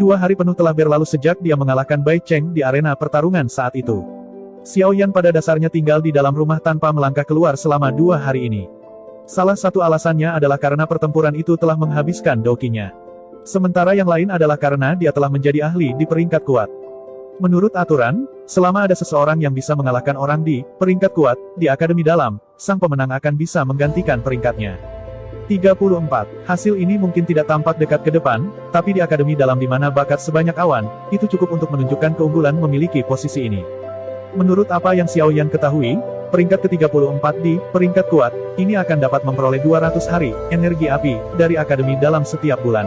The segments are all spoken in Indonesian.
2 hari penuh telah berlalu sejak dia mengalahkan Bai Cheng di arena pertarungan saat itu. Xiao Yan pada dasarnya tinggal di dalam rumah tanpa melangkah keluar selama 2 hari ini. Salah satu alasannya adalah karena pertempuran itu telah menghabiskan dokinya. Sementara yang lain adalah karena dia telah menjadi ahli di peringkat kuat. Menurut aturan, selama ada seseorang yang bisa mengalahkan orang di peringkat kuat di Akademi Dalam, sang pemenang akan bisa menggantikan peringkatnya. 34. Hasil ini mungkin tidak tampak dekat ke depan, tapi di Akademi Dalam di mana bakat sebanyak awan, itu cukup untuk menunjukkan keunggulan memiliki posisi ini. Menurut apa yang Xiao Yan ketahui, peringkat ke-34 di peringkat kuat, ini akan dapat memperoleh 200 hari energi api dari Akademi Dalam setiap bulan.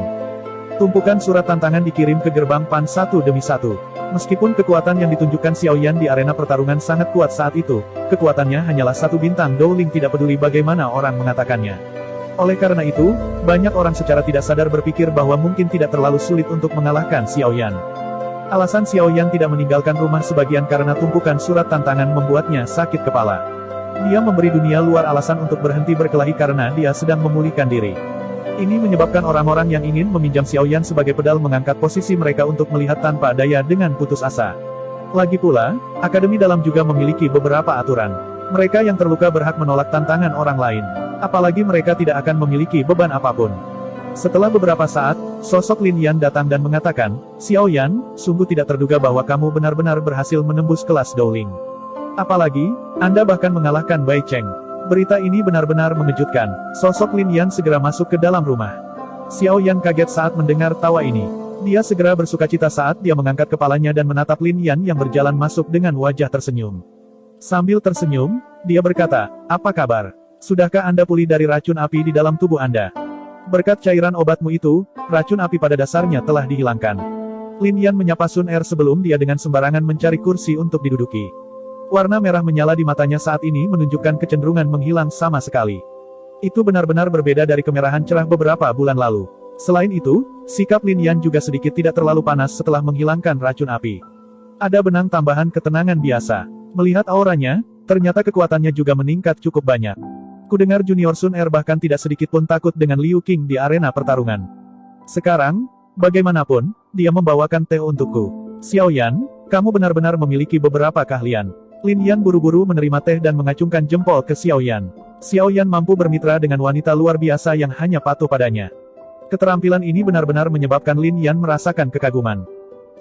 Tumpukan surat tantangan dikirim ke gerbang Pan satu demi satu. Meskipun kekuatan yang ditunjukkan Xiao Yan di arena pertarungan sangat kuat saat itu, kekuatannya hanyalah 1 bintang Dowling tidak peduli bagaimana orang mengatakannya. Oleh karena itu, banyak orang secara tidak sadar berpikir bahwa mungkin tidak terlalu sulit untuk mengalahkan Xiao Yan. Alasan Xiao Yan tidak meninggalkan rumah sebagian karena tumpukan surat tantangan membuatnya sakit kepala. Dia memberi dunia luar alasan untuk berhenti berkelahi karena dia sedang memulihkan diri. Ini menyebabkan orang-orang yang ingin meminjam Xiao Yan sebagai pedal mengangkat posisi mereka untuk melihat tanpa daya dengan putus asa. Lagi pula, Akademi Dalam juga memiliki beberapa aturan. Mereka yang terluka berhak menolak tantangan orang lain. Apalagi mereka tidak akan memiliki beban apapun. Setelah beberapa saat, sosok Lin Yan datang dan mengatakan, "Xiao Yan, sungguh tidak terduga bahwa kamu benar-benar berhasil menembus kelas Dowling. Apalagi, Anda bahkan mengalahkan Bai Cheng." Berita ini benar-benar mengejutkan. Sosok Lin Yan segera masuk ke dalam rumah. Xiao Yan kaget saat mendengar tawa ini. Dia segera bersukacita saat dia mengangkat kepalanya dan menatap Lin Yan yang berjalan masuk dengan wajah tersenyum. Sambil tersenyum, dia berkata, "Apa kabar? Sudahkah Anda pulih dari racun api di dalam tubuh Anda? Berkat cairan obatmu itu, racun api pada dasarnya telah dihilangkan." Lin Yan menyapa Sun Er sebelum dia dengan sembarangan mencari kursi untuk diduduki. Warna merah menyala di matanya saat ini menunjukkan kecenderungan menghilang sama sekali. Itu benar-benar berbeda dari kemerahan cerah beberapa bulan lalu. Selain itu, sikap Lin Yan juga sedikit tidak terlalu panas setelah menghilangkan racun api. Ada benang tambahan ketenangan biasa. Melihat auranya, ternyata kekuatannya juga meningkat cukup banyak. Kudengar Junior Sun Er bahkan tidak sedikit pun takut dengan Liu Qing di arena pertarungan. Sekarang, bagaimanapun, dia membawakan teh untukku. Xiao Yan, kamu benar-benar memiliki beberapa keahlian. Lin Yan buru-buru menerima teh dan mengacungkan jempol ke Xiao Yan. Xiao Yan mampu bermitra dengan wanita luar biasa yang hanya patuh padanya. Keterampilan ini benar-benar menyebabkan Lin Yan merasakan kekaguman.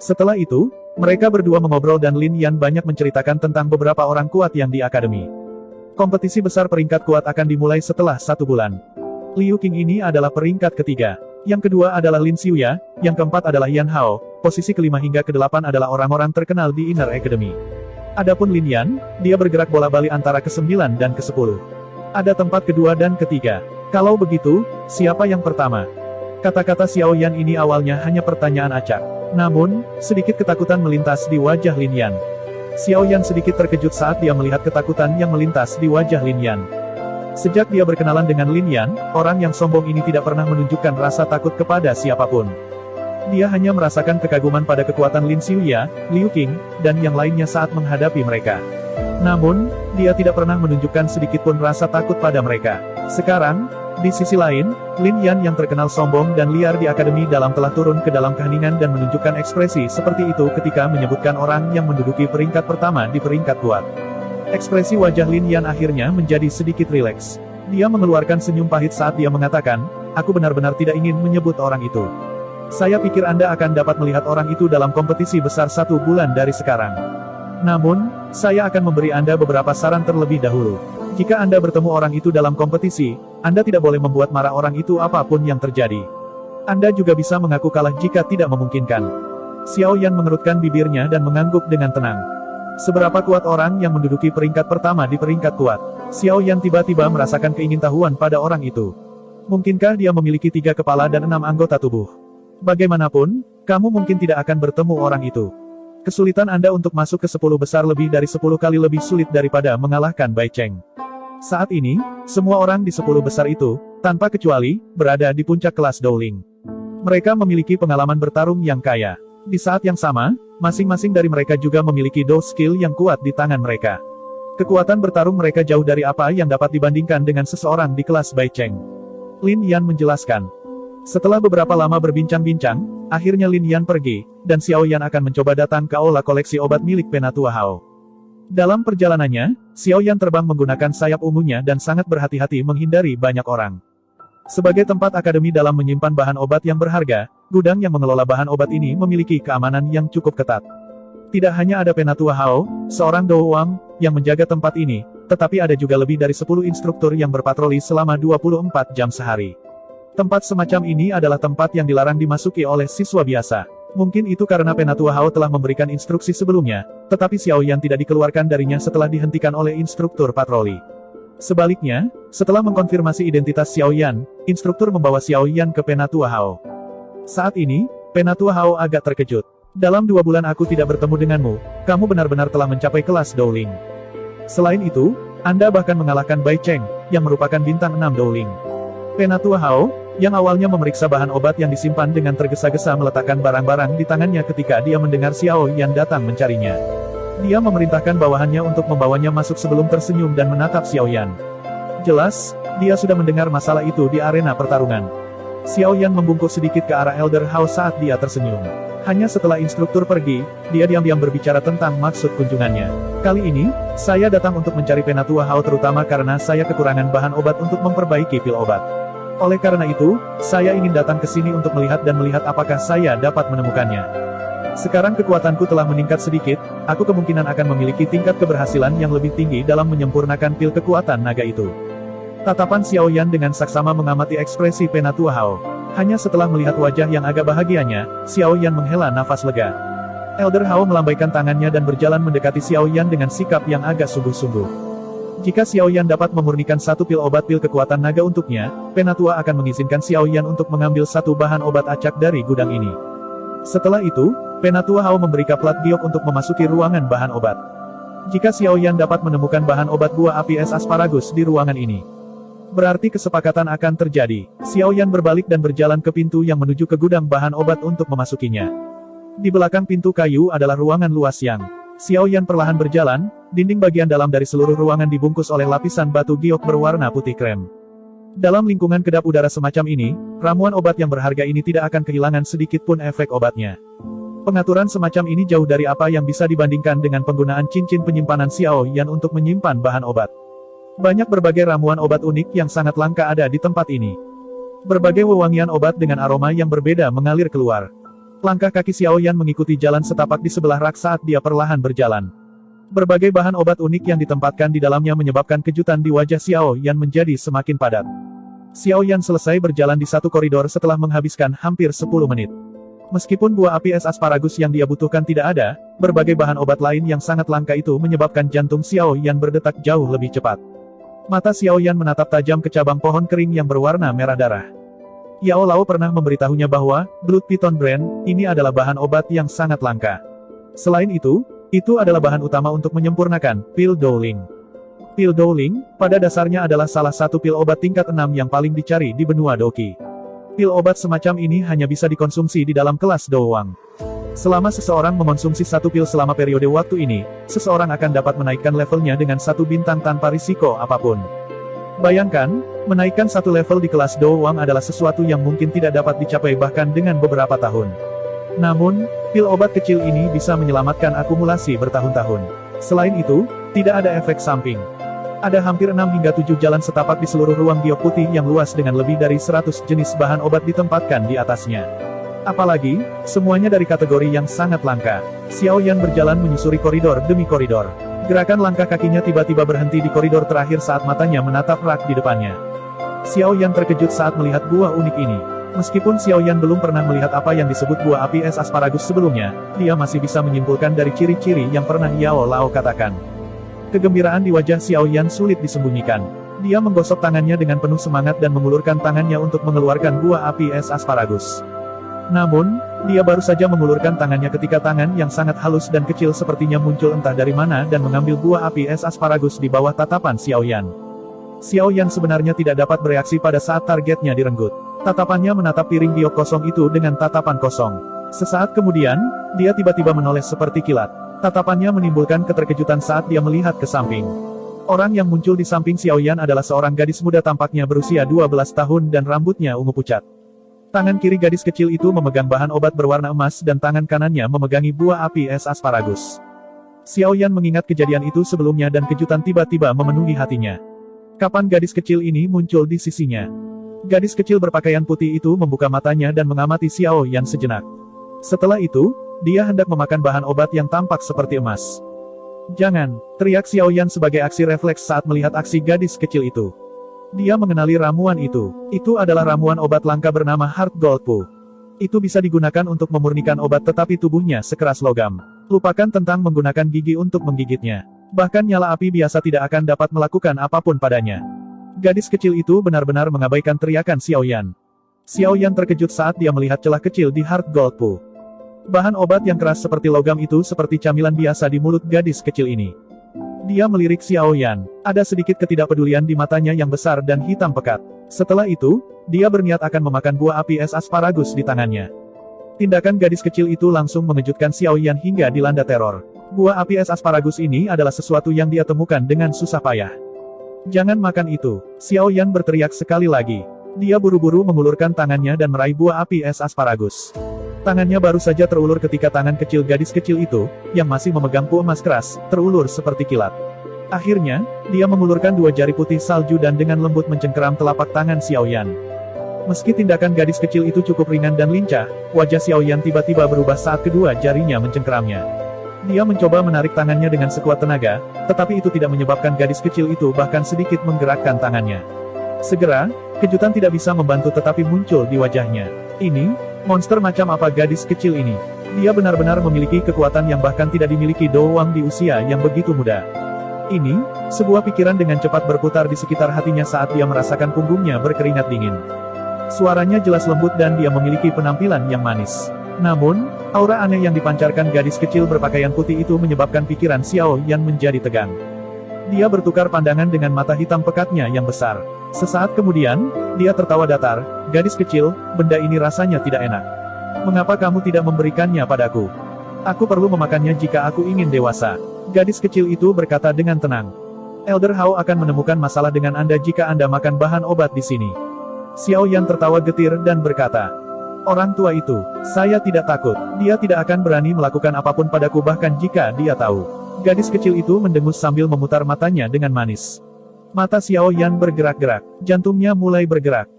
Setelah itu, mereka berdua mengobrol dan Lin Yan banyak menceritakan tentang beberapa orang kuat yang di akademi. Kompetisi besar peringkat kuat akan dimulai setelah 1 bulan. Liu Qing ini adalah peringkat ketiga. Yang kedua adalah Lin Xiuya, yang keempat adalah Yan Hao, posisi kelima hingga ke-8 adalah orang-orang terkenal di Inner Academy. Adapun Lin Yan, dia bergerak bola-balik antara ke-9 dan ke-10. Ada tempat kedua dan ketiga. Kalau begitu, siapa yang pertama? Kata-kata Xiao Yan ini awalnya hanya pertanyaan acak. Namun, sedikit ketakutan melintas di wajah Lin Yan. Xiao Yan sedikit terkejut saat dia melihat ketakutan yang melintas di wajah Lin Yan. Sejak dia berkenalan dengan Lin Yan, orang yang sombong ini tidak pernah menunjukkan rasa takut kepada siapapun. Dia hanya merasakan kekaguman pada kekuatan Lin Xiuya, Liu Qing, dan yang lainnya saat menghadapi mereka. Namun, dia tidak pernah menunjukkan sedikitpun rasa takut pada mereka. Sekarang, di sisi lain, Lin Yan yang terkenal sombong dan liar di Akademi Dalam telah turun ke dalam keheningan dan menunjukkan ekspresi seperti itu ketika menyebutkan orang yang menduduki peringkat pertama di peringkat kuat. Ekspresi wajah Lin Yan akhirnya menjadi sedikit rileks. Dia mengeluarkan senyum pahit saat dia mengatakan, "Aku benar-benar tidak ingin menyebut orang itu. Saya pikir Anda akan dapat melihat orang itu dalam kompetisi besar 1 bulan dari sekarang. Namun, saya akan memberi Anda beberapa saran terlebih dahulu. Jika Anda bertemu orang itu dalam kompetisi, Anda tidak boleh membuat marah orang itu apapun yang terjadi. Anda juga bisa mengaku kalah jika tidak memungkinkan." Xiao Yan mengerutkan bibirnya dan mengangguk dengan tenang. Seberapa kuat orang yang menduduki peringkat pertama di peringkat kuat? Xiao Yan tiba-tiba merasakan keingintahuan pada orang itu. Mungkinkah dia memiliki 3 kepala dan 6 anggota tubuh? Bagaimanapun, kamu mungkin tidak akan bertemu orang itu. Kesulitan Anda untuk masuk ke 10 besar lebih dari 10 kali lebih sulit daripada mengalahkan Bai Cheng. Saat ini, semua orang di 10 besar itu, tanpa kecuali, berada di puncak kelas Dowling. Mereka memiliki pengalaman bertarung yang kaya. Di saat yang sama, masing-masing dari mereka juga memiliki do skill yang kuat di tangan mereka. Kekuatan bertarung mereka jauh dari apa yang dapat dibandingkan dengan seseorang di kelas Bai Cheng. Lin Yan menjelaskan. Setelah beberapa lama berbincang-bincang, akhirnya Lin Yan pergi, dan Xiao Yan akan mencoba datang ke aula koleksi obat milik Penatua Hao. Dalam perjalanannya, Xiao Yan terbang menggunakan sayap ungunya dan sangat berhati-hati menghindari banyak orang. Sebagai tempat akademi dalam menyimpan bahan obat yang berharga, gudang yang mengelola bahan obat ini memiliki keamanan yang cukup ketat. Tidak hanya ada Penatua Hao, seorang Douwang, yang menjaga tempat ini, tetapi ada juga lebih dari 10 instruktur yang berpatroli selama 24 jam sehari. Tempat semacam ini adalah tempat yang dilarang dimasuki oleh siswa biasa. Mungkin itu karena Penatua Hao telah memberikan instruksi sebelumnya, tetapi Xiao Yan tidak dikeluarkan darinya setelah dihentikan oleh instruktur patroli. Sebaliknya, setelah mengkonfirmasi identitas Xiao Yan, instruktur membawa Xiao Yan ke Penatua Hao. Saat ini, Penatua Hao agak terkejut. Dalam 2 bulan aku tidak bertemu denganmu, kamu benar-benar telah mencapai kelas Dowling. Selain itu, Anda bahkan mengalahkan Bai Cheng, yang merupakan bintang 6 Dowling. Penatua Hao, yang awalnya memeriksa bahan obat yang disimpan dengan tergesa-gesa meletakkan barang-barang di tangannya ketika dia mendengar Xiao Yan datang mencarinya. Dia memerintahkan bawahannya untuk membawanya masuk sebelum tersenyum dan menatap Xiao Yan. Jelas, dia sudah mendengar masalah itu di arena pertarungan. Xiao Yan membungkuk sedikit ke arah Elder Hao saat dia tersenyum. Hanya setelah instruktur pergi, dia diam-diam berbicara tentang maksud kunjungannya. Kali ini, saya datang untuk mencari Penatua Hao terutama karena saya kekurangan bahan obat untuk memperbaiki pil obat. Oleh karena itu, saya ingin datang ke sini untuk melihat apakah saya dapat menemukannya. Sekarang kekuatanku telah meningkat sedikit, aku kemungkinan akan memiliki tingkat keberhasilan yang lebih tinggi dalam menyempurnakan pil kekuatan naga itu. Tatapan Xiao Yan dengan saksama mengamati ekspresi Penatua Hao. Hanya setelah melihat wajah yang agak bahagianya, Xiao Yan menghela nafas lega. Elder Hao melambaikan tangannya dan berjalan mendekati Xiao Yan dengan sikap yang agak sungguh-sungguh. Jika Xiao Yan dapat memurnikan 1 pil obat pil kekuatan naga untuknya, Penatua akan mengizinkan Xiao Yan untuk mengambil 1 bahan obat acak dari gudang ini. Setelah itu, Penatua Hao memberi plat giok untuk memasuki ruangan bahan obat. Jika Xiao Yan dapat menemukan bahan obat buah api es asparagus di ruangan ini, berarti kesepakatan akan terjadi. Xiao Yan berbalik dan berjalan ke pintu yang menuju ke gudang bahan obat untuk memasukinya. Di belakang pintu kayu adalah ruangan luas yang Xiao Yan perlahan berjalan, dinding bagian dalam dari seluruh ruangan dibungkus oleh lapisan batu giok berwarna putih krem. Dalam lingkungan kedap udara semacam ini, ramuan obat yang berharga ini tidak akan kehilangan sedikit pun efek obatnya. Pengaturan semacam ini jauh dari apa yang bisa dibandingkan dengan penggunaan cincin penyimpanan Xiao Yan untuk menyimpan bahan obat. Banyak berbagai ramuan obat unik yang sangat langka ada di tempat ini. Berbagai wewangian obat dengan aroma yang berbeda mengalir keluar. Langkah kaki Xiao Yan mengikuti jalan setapak di sebelah rak saat dia perlahan berjalan. Berbagai bahan obat unik yang ditempatkan di dalamnya menyebabkan kejutan di wajah Xiao Yan menjadi semakin padat. Xiao Yan selesai berjalan di satu koridor setelah menghabiskan hampir 10 menit. Meskipun buah api es asparagus yang dia butuhkan tidak ada, berbagai bahan obat lain yang sangat langka itu menyebabkan jantung Xiao Yan berdetak jauh lebih cepat. Mata Xiao Yan menatap tajam ke cabang pohon kering yang berwarna merah darah. Yao Lao pernah memberitahunya bahwa, Blood Python Brand, ini adalah bahan obat yang sangat langka. Selain itu adalah bahan utama untuk menyempurnakan pil Dowling. Pil Dowling, pada dasarnya adalah salah satu pil obat tingkat 6 yang paling dicari di benua Doqi. Pil obat semacam ini hanya bisa dikonsumsi di dalam kelas Douwang. Selama seseorang mengonsumsi 1 pil selama periode waktu ini, seseorang akan dapat menaikkan levelnya dengan 1 bintang tanpa risiko apapun. Bayangkan, menaikkan 1 level di kelas Douwang adalah sesuatu yang mungkin tidak dapat dicapai bahkan dengan beberapa tahun. Namun, pil obat kecil ini bisa menyelamatkan akumulasi bertahun-tahun. Selain itu, tidak ada efek samping. Ada hampir 6 hingga 7 jalan setapak di seluruh ruang giok putih yang luas dengan lebih dari 100 jenis bahan obat ditempatkan di atasnya. Apalagi, semuanya dari kategori yang sangat langka. Xiao Yan berjalan menyusuri koridor demi koridor. Gerakan langkah kakinya tiba-tiba berhenti di koridor terakhir saat matanya menatap rak di depannya. Xiao Yan terkejut saat melihat buah unik ini. Meskipun Xiao Yan belum pernah melihat apa yang disebut buah api es asparagus sebelumnya, dia masih bisa menyimpulkan dari ciri-ciri yang pernah Yao Lao katakan. Kegembiraan di wajah Xiao Yan sulit disembunyikan. Dia menggosok tangannya dengan penuh semangat dan mengulurkan tangannya untuk mengeluarkan buah api es asparagus. Namun, dia baru saja mengulurkan tangannya ketika tangan yang sangat halus dan kecil sepertinya muncul entah dari mana dan mengambil buah api es asparagus di bawah tatapan Xiao Yan. Xiao Yan sebenarnya tidak dapat bereaksi pada saat targetnya direnggut. Tatapannya menatap piring giok kosong itu dengan tatapan kosong. Sesaat kemudian, dia tiba-tiba menoleh seperti kilat. Tatapannya menimbulkan keterkejutan saat dia melihat ke samping. Orang yang muncul di samping Xiao Yan adalah seorang gadis muda tampaknya berusia 12 tahun dan rambutnya ungu pucat. Tangan kiri gadis kecil itu memegang bahan obat berwarna emas dan tangan kanannya memegangi buah api es asparagus. Xiao Yan mengingat kejadian itu sebelumnya dan kejutan tiba-tiba memenuhi hatinya. Kapan gadis kecil ini muncul di sisinya? Gadis kecil berpakaian putih itu membuka matanya dan mengamati Xiao Yan sejenak. Setelah itu, dia hendak memakan bahan obat yang tampak seperti emas. "Jangan!" teriak Xiao Yan sebagai aksi refleks saat melihat aksi gadis kecil itu. Dia mengenali ramuan itu. Itu adalah ramuan obat langka bernama Heart Gold Pu. Itu bisa digunakan untuk memurnikan obat tetapi tubuhnya sekeras logam. Lupakan tentang menggunakan gigi untuk menggigitnya. Bahkan nyala api biasa tidak akan dapat melakukan apapun padanya. Gadis kecil itu benar-benar mengabaikan teriakan Xiao Yan. Xiao Yan terkejut saat dia melihat celah kecil di Heart Gold Pu. Bahan obat yang keras seperti logam itu seperti camilan biasa di mulut gadis kecil ini. Dia melirik Xiao Yan. Ada sedikit ketidakpedulian di matanya yang besar dan hitam pekat. Setelah itu, dia berniat akan memakan buah api es asparagus di tangannya. Tindakan gadis kecil itu langsung mengejutkan Xiao Yan hingga dilanda teror. Buah api es asparagus ini adalah sesuatu yang dia temukan dengan susah payah. "Jangan makan itu!" Xiao Yan berteriak sekali lagi. Dia buru-buru mengulurkan tangannya dan meraih buah api es asparagus. Tangannya baru saja terulur ketika tangan kecil gadis kecil itu, yang masih memegang pu emas keras, terulur seperti kilat. Akhirnya, dia mengulurkan dua jari putih salju dan dengan lembut mencengkeram telapak tangan Xiao Yan. Meski tindakan gadis kecil itu cukup ringan dan lincah, wajah Xiao Yan tiba-tiba berubah saat kedua jarinya mencengkeramnya. Dia mencoba menarik tangannya dengan sekuat tenaga, tetapi itu tidak menyebabkan gadis kecil itu bahkan sedikit menggerakkan tangannya. Segera, kejutan tidak bisa membantu tetapi muncul di wajahnya. Ini, monster macam apa gadis kecil ini? Dia benar-benar memiliki kekuatan yang bahkan tidak dimiliki Do Wang di usia yang begitu muda. Ini, sebuah pikiran dengan cepat berputar di sekitar hatinya saat dia merasakan punggungnya berkeringat dingin. Suaranya jelas lembut dan dia memiliki penampilan yang manis. Namun, aura aneh yang dipancarkan gadis kecil berpakaian putih itu menyebabkan pikiran Xiao Yan menjadi tegang. Dia bertukar pandangan dengan mata hitam pekatnya yang besar. Sesaat kemudian, dia tertawa datar. "Gadis kecil, benda ini rasanya tidak enak. Mengapa kamu tidak memberikannya padaku? Aku perlu memakannya jika aku ingin dewasa." Gadis kecil itu berkata dengan tenang. "Elder Hao akan menemukan masalah dengan Anda jika Anda makan bahan obat di sini." Xiao Yan tertawa getir dan berkata, "Orang tua itu, saya tidak takut. Dia tidak akan berani melakukan apapun padaku bahkan jika dia tahu." Gadis kecil itu mendengus sambil memutar matanya dengan manis. Mata Xiao Yan bergerak-gerak. Jantungnya mulai bergerak.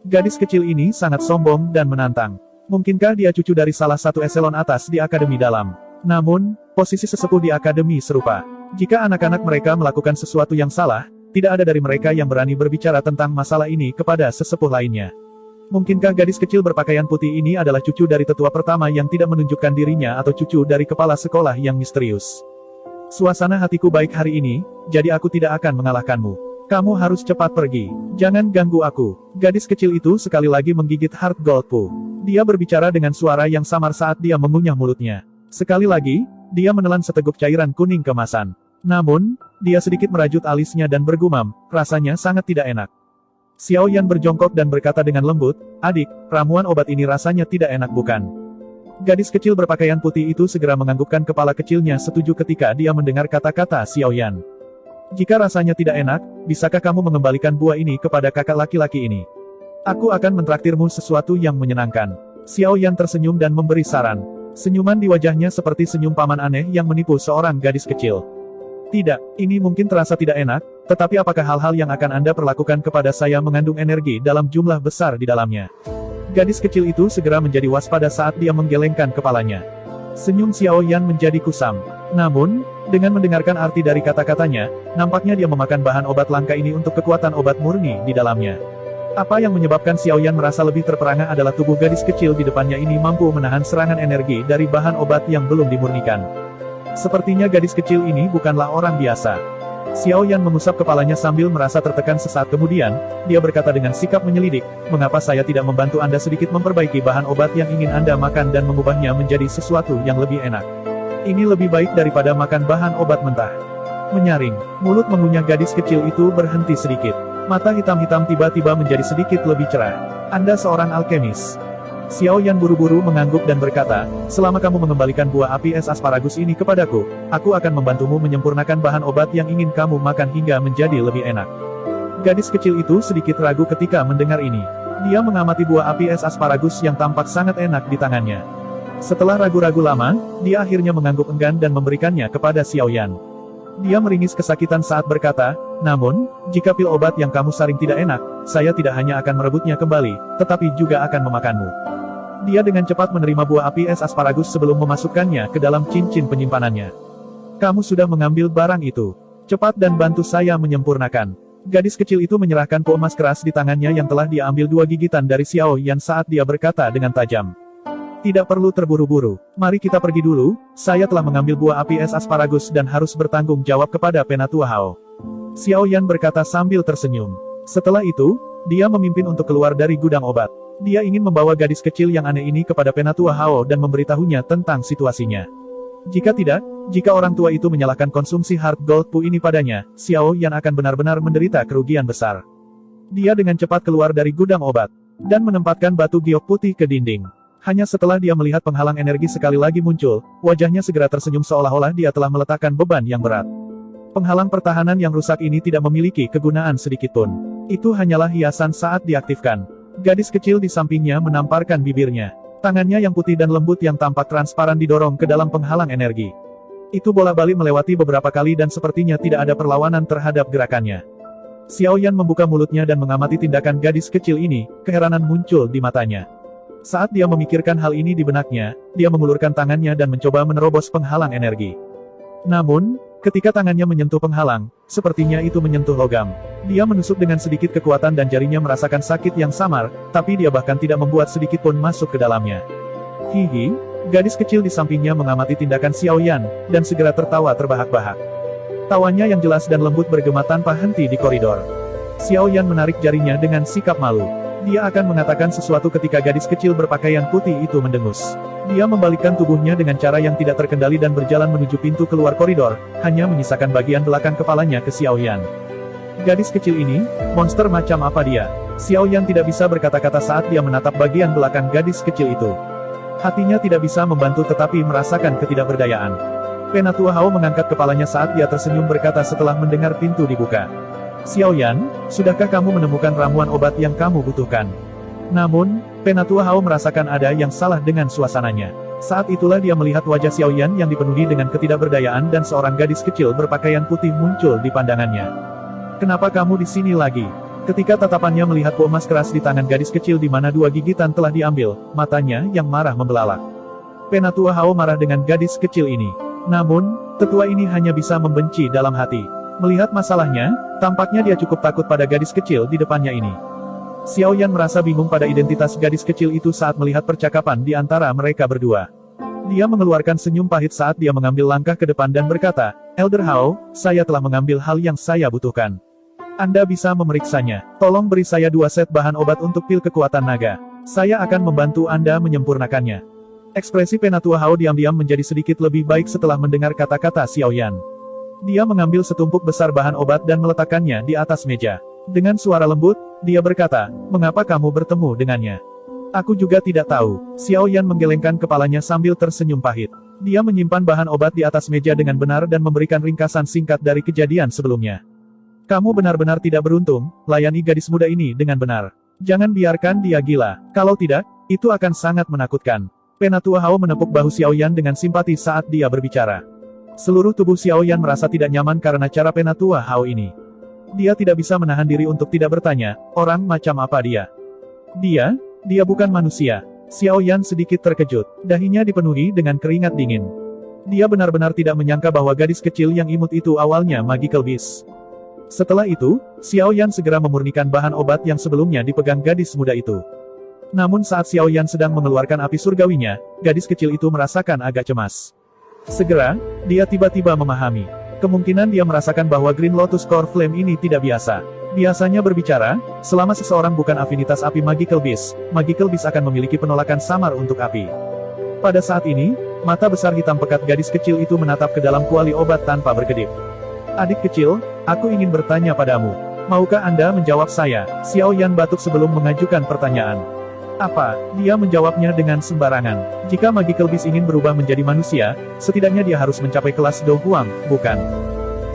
Gadis kecil ini sangat sombong dan menantang. Mungkinkah dia cucu dari salah satu eselon atas di Akademi Dalam? Namun, posisi sesepuh di Akademi serupa. Jika anak-anak mereka melakukan sesuatu yang salah, tidak ada dari mereka yang berani berbicara tentang masalah ini kepada sesepuh lainnya. Mungkinkah gadis kecil berpakaian putih ini adalah cucu dari tetua pertama yang tidak menunjukkan dirinya atau cucu dari kepala sekolah yang misterius? Suasana hatiku baik hari ini, jadi aku tidak akan mengalahkanmu. Kamu harus cepat pergi. Jangan ganggu aku. Gadis kecil itu sekali lagi menggigit Heart Gold Pu. Dia berbicara dengan suara yang samar saat dia mengunyah mulutnya. Sekali lagi, dia menelan seteguk cairan kuning kemasan. Namun, dia sedikit merajut alisnya dan bergumam, rasanya sangat tidak enak. Xiao Yan berjongkok dan berkata dengan lembut, "Adik, ramuan obat ini rasanya tidak enak bukan?" Gadis kecil berpakaian putih itu segera menganggukkan kepala kecilnya setuju ketika dia mendengar kata-kata Xiao Yan. "Jika rasanya tidak enak, bisakah kamu mengembalikan buah ini kepada kakak laki-laki ini? Aku akan mentraktirmu sesuatu yang menyenangkan." Xiao Yan tersenyum dan memberi saran. Senyuman di wajahnya seperti senyum paman aneh yang menipu seorang gadis kecil. "Tidak, ini mungkin terasa tidak enak, tetapi apakah hal-hal yang akan Anda perlakukan kepada saya mengandung energi dalam jumlah besar di dalamnya?" Gadis kecil itu segera menjadi waspada saat dia menggelengkan kepalanya. Senyum Xiao Yan menjadi kusam. Namun, dengan mendengarkan arti dari kata-katanya, nampaknya dia memakan bahan obat langka ini untuk kekuatan obat murni di dalamnya. Apa yang menyebabkan Xiao Yan merasa lebih terperangah adalah tubuh gadis kecil di depannya ini mampu menahan serangan energi dari bahan obat yang belum dimurnikan. Sepertinya gadis kecil ini bukanlah orang biasa. Xiao Yan mengusap kepalanya sambil merasa tertekan sesaat kemudian, dia berkata dengan sikap menyelidik, "Mengapa saya tidak membantu Anda sedikit memperbaiki bahan obat yang ingin Anda makan dan mengubahnya menjadi sesuatu yang lebih enak? Ini lebih baik daripada makan bahan obat mentah." Menyaring, mulut mengunyah gadis kecil itu berhenti sedikit. Mata hitam-hitam tiba-tiba menjadi sedikit lebih cerah. "Anda seorang alkemis." Xiao Yan buru-buru mengangguk dan berkata, "Selama kamu mengembalikan buah api es asparagus ini kepadaku, aku akan membantumu menyempurnakan bahan obat yang ingin kamu makan hingga menjadi lebih enak." Gadis kecil itu sedikit ragu ketika mendengar ini. Dia mengamati buah api es asparagus yang tampak sangat enak di tangannya. Setelah ragu-ragu lama, dia akhirnya mengangguk enggan dan memberikannya kepada Xiaoyan. Dia meringis kesakitan saat berkata, namun, jika pil obat yang kamu saring tidak enak, saya tidak hanya akan merebutnya kembali, tetapi juga akan memakanmu. Dia dengan cepat menerima buah api es asparagus sebelum memasukkannya ke dalam cincin penyimpanannya. Kamu sudah mengambil barang itu. Cepat dan bantu saya menyempurnakan. Gadis kecil itu menyerahkan po emas keras di tangannya yang telah dia ambil 2 gigitan dari Xiaoyan saat dia berkata dengan tajam. Tidak perlu terburu-buru, mari kita pergi dulu, saya telah mengambil buah api es asparagus dan harus bertanggung jawab kepada Penatua Hao. Xiaoyan berkata sambil tersenyum. Setelah itu, dia memimpin untuk keluar dari gudang obat. Dia ingin membawa gadis kecil yang aneh ini kepada Penatua Hao dan memberitahunya tentang situasinya. Jika tidak, jika orang tua itu menyalahkan konsumsi Heart Gold Pu ini padanya, Xiaoyan akan benar-benar menderita kerugian besar. Dia dengan cepat keluar dari gudang obat, dan menempatkan batu giok putih ke dinding. Hanya setelah dia melihat penghalang energi sekali lagi muncul, wajahnya segera tersenyum seolah-olah dia telah meletakkan beban yang berat. Penghalang pertahanan yang rusak ini tidak memiliki kegunaan sedikitpun. Itu hanyalah hiasan saat diaktifkan. Gadis kecil di sampingnya menamparkan bibirnya. Tangannya yang putih dan lembut yang tampak transparan didorong ke dalam penghalang energi. Itu bolak-balik melewati beberapa kali dan sepertinya tidak ada perlawanan terhadap gerakannya. Xiaoyan membuka mulutnya dan mengamati tindakan gadis kecil ini, keheranan muncul di matanya. Saat dia memikirkan hal ini di benaknya, dia mengulurkan tangannya dan mencoba menerobos penghalang energi. Namun, ketika tangannya menyentuh penghalang, sepertinya itu menyentuh logam. Dia menusuk dengan sedikit kekuatan dan jarinya merasakan sakit yang samar, tapi dia bahkan tidak membuat sedikit pun masuk ke dalamnya. Hihi, gadis kecil di sampingnya mengamati tindakan Xiaoyan, dan segera tertawa terbahak-bahak. Tawanya yang jelas dan lembut bergema tanpa henti di koridor. Xiaoyan menarik jarinya dengan sikap malu. Dia akan mengatakan sesuatu ketika gadis kecil berpakaian putih itu mendengus. Dia membalikkan tubuhnya dengan cara yang tidak terkendali dan berjalan menuju pintu keluar koridor, hanya menyisakan bagian belakang kepalanya ke Xiaoyan. Gadis kecil ini, monster macam apa dia? Xiaoyan tidak bisa berkata-kata saat dia menatap bagian belakang gadis kecil itu. Hatinya tidak bisa membantu tetapi merasakan ketidakberdayaan. Penatua Hao mengangkat kepalanya saat dia tersenyum berkata setelah mendengar pintu dibuka. Xiaoyan, sudahkah kamu menemukan ramuan obat yang kamu butuhkan? Namun, Penatua Hao merasakan ada yang salah dengan suasananya. Saat itulah dia melihat wajah Xiaoyan yang dipenuhi dengan ketidakberdayaan dan seorang gadis kecil berpakaian putih muncul di pandangannya. Kenapa kamu di sini lagi? Ketika tatapannya melihat po emas keras di tangan gadis kecil di mana 2 gigitan telah diambil, matanya yang marah membelalak. Penatua Hao marah dengan gadis kecil ini. Namun, tetua ini hanya bisa membenci dalam hati. Melihat masalahnya, tampaknya dia cukup takut pada gadis kecil di depannya ini. Xiaoyan merasa bingung pada identitas gadis kecil itu saat melihat percakapan di antara mereka berdua. Dia mengeluarkan senyum pahit saat dia mengambil langkah ke depan dan berkata, Elder Hao, saya telah mengambil hal yang saya butuhkan. Anda bisa memeriksanya. Tolong beri saya 2 set bahan obat untuk pil kekuatan naga. Saya akan membantu Anda menyempurnakannya. Ekspresi Penatua Hao diam-diam menjadi sedikit lebih baik setelah mendengar kata-kata Xiaoyan. Dia mengambil setumpuk besar bahan obat dan meletakkannya di atas meja. Dengan suara lembut, dia berkata, mengapa kamu bertemu dengannya? Aku juga tidak tahu. Xiaoyan menggelengkan kepalanya sambil tersenyum pahit. Dia menyimpan bahan obat di atas meja dengan benar dan memberikan ringkasan singkat dari kejadian sebelumnya. Kamu benar-benar tidak beruntung, layani gadis muda ini dengan benar. Jangan biarkan dia gila. Kalau tidak, itu akan sangat menakutkan. Penatua Hao menepuk bahu Xiaoyan dengan simpati saat dia berbicara. Seluruh tubuh Xiaoyan merasa tidak nyaman karena cara Penatua Hao ini. Dia tidak bisa menahan diri untuk tidak bertanya, orang macam apa dia? Dia bukan manusia. Xiaoyan sedikit terkejut. Dahinya dipenuhi dengan keringat dingin. Dia benar-benar tidak menyangka bahwa gadis kecil yang imut itu awalnya magical beast. Setelah itu, Xiaoyan segera memurnikan bahan obat yang sebelumnya dipegang gadis muda itu. Namun saat Xiaoyan sedang mengeluarkan api surgawinya, gadis kecil itu merasakan agak cemas. Segera, dia tiba-tiba memahami. Kemungkinan dia merasakan bahwa Green Lotus Core Flame ini tidak biasa. Biasanya berbicara, selama seseorang bukan afinitas api Magical Beast akan memiliki penolakan samar untuk api. Pada saat ini, mata besar hitam pekat gadis kecil itu menatap ke dalam kuali obat tanpa berkedip. Adik kecil, aku ingin bertanya padamu. Maukah Anda menjawab saya? Xiaoyan batuk sebelum mengajukan pertanyaan. Apa? Dia menjawabnya dengan sembarangan. Jika Magical Beast ingin berubah menjadi manusia, setidaknya dia harus mencapai kelas Do Huang, bukan?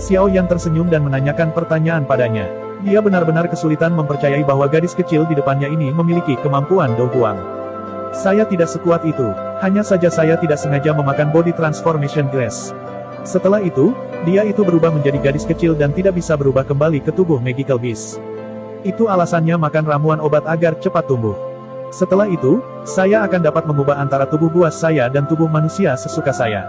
Xiaoyan tersenyum dan menanyakan pertanyaan padanya. Dia benar-benar kesulitan mempercayai bahwa gadis kecil di depannya ini memiliki kemampuan Do Huang. Saya tidak sekuat itu, hanya saja saya tidak sengaja memakan body transformation grace. Setelah itu, dia itu berubah menjadi gadis kecil dan tidak bisa berubah kembali ke tubuh Magical Beast. Itu alasannya makan ramuan obat agar cepat tumbuh. Setelah itu, saya akan dapat mengubah antara tubuh buas saya dan tubuh manusia sesuka saya.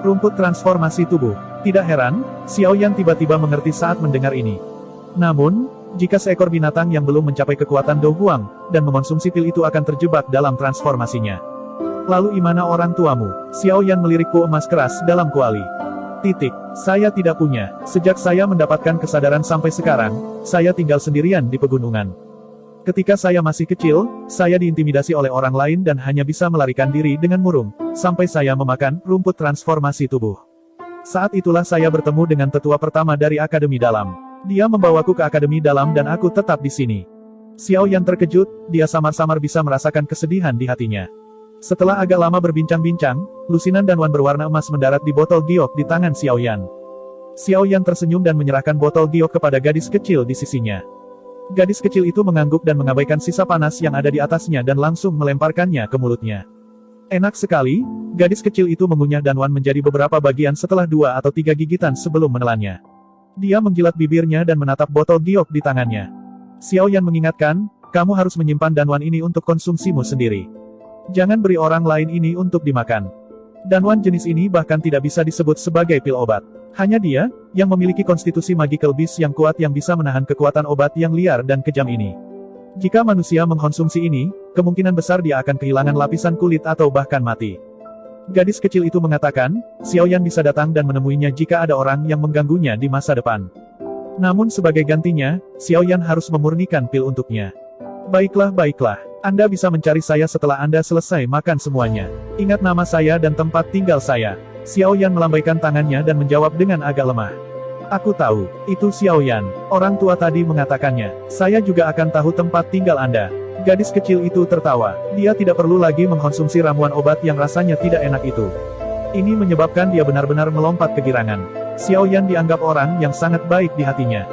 Rumput transformasi tubuh. Tidak heran, Xiao Yan tiba-tiba mengerti saat mendengar ini. Namun, jika seekor binatang yang belum mencapai kekuatan Do Huang, dan mengonsumsi pil itu akan terjebak dalam transformasinya. Lalu imana orang tuamu? Xiao Yan melirik Po emas keras dalam kuali. Saya tidak punya. Sejak saya mendapatkan kesadaran sampai sekarang, saya tinggal sendirian di pegunungan. Ketika saya masih kecil, saya diintimidasi oleh orang lain dan hanya bisa melarikan diri dengan murung, sampai saya memakan rumput transformasi tubuh. Saat itulah saya bertemu dengan tetua pertama dari Akademi Dalam. Dia membawaku ke Akademi Dalam dan aku tetap di sini. Xiao Yan terkejut, dia samar-samar bisa merasakan kesedihan di hatinya. Setelah agak lama berbincang-bincang, lusinan danwan berwarna emas mendarat di botol giok di tangan Xiao Yan. Xiao Yan tersenyum dan menyerahkan botol giok kepada gadis kecil di sisinya. Gadis kecil itu mengangguk dan mengabaikan sisa panas yang ada di atasnya dan langsung melemparkannya ke mulutnya. Enak sekali, gadis kecil itu mengunyah danwan menjadi beberapa bagian setelah 2 atau 3 gigitan sebelum menelannya. Dia menggilat bibirnya dan menatap botol giok di tangannya. Xiao Yan mengingatkan, kamu harus menyimpan danwan ini untuk konsumsimu sendiri. Jangan beri orang lain ini untuk dimakan. Danwan jenis ini bahkan tidak bisa disebut sebagai pil obat. Hanya dia, yang memiliki konstitusi Magical Beast yang kuat yang bisa menahan kekuatan obat yang liar dan kejam ini. Jika manusia mengkonsumsi ini, kemungkinan besar dia akan kehilangan lapisan kulit atau bahkan mati. Gadis kecil itu mengatakan, Xiao Yan bisa datang dan menemuinya jika ada orang yang mengganggunya di masa depan. Namun sebagai gantinya, Xiao Yan harus memurnikan pil untuknya. Baiklah, Anda bisa mencari saya setelah Anda selesai makan semuanya. Ingat nama saya dan tempat tinggal saya. Xiao Yan melambaikan tangannya dan menjawab dengan agak lemah. Aku tahu, itu Xiao Yan, orang tua tadi mengatakannya. Saya juga akan tahu tempat tinggal Anda. Gadis kecil itu tertawa. Dia tidak perlu lagi mengkonsumsi ramuan obat yang rasanya tidak enak itu. Ini menyebabkan dia benar-benar melompat kegirangan. Xiao Yan dianggap orang yang sangat baik di hatinya.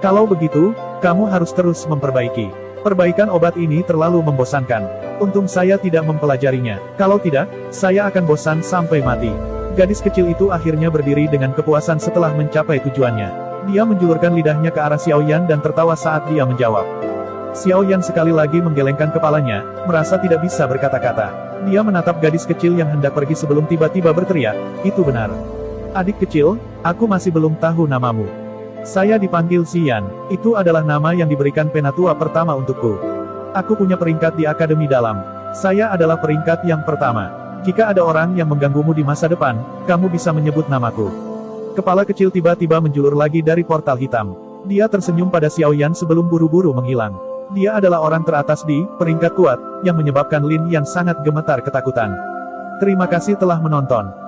Kalau begitu, kamu harus terus memperbaiki. Perbaikan obat ini terlalu membosankan. Untung saya tidak mempelajarinya. Kalau tidak, saya akan bosan sampai mati. Gadis kecil itu akhirnya berdiri dengan kepuasan setelah mencapai tujuannya. Dia menjulurkan lidahnya ke arah Xiao Yan dan tertawa saat dia menjawab. Xiao Yan sekali lagi menggelengkan kepalanya, merasa tidak bisa berkata-kata. Dia menatap gadis kecil yang hendak pergi sebelum tiba-tiba berteriak, itu benar. Adik kecil, aku masih belum tahu namamu. Saya dipanggil Xian, itu adalah nama yang diberikan penatua pertama untukku. Aku punya peringkat di Akademi Dalam. Saya adalah peringkat yang pertama. Jika ada orang yang mengganggumu di masa depan, kamu bisa menyebut namaku. Kepala kecil tiba-tiba menjulur lagi dari portal hitam. Dia tersenyum pada Xiao Yan sebelum buru-buru menghilang. Dia adalah orang teratas di peringkat kuat, yang menyebabkan Lin Yan sangat gemetar ketakutan. Terima kasih telah menonton.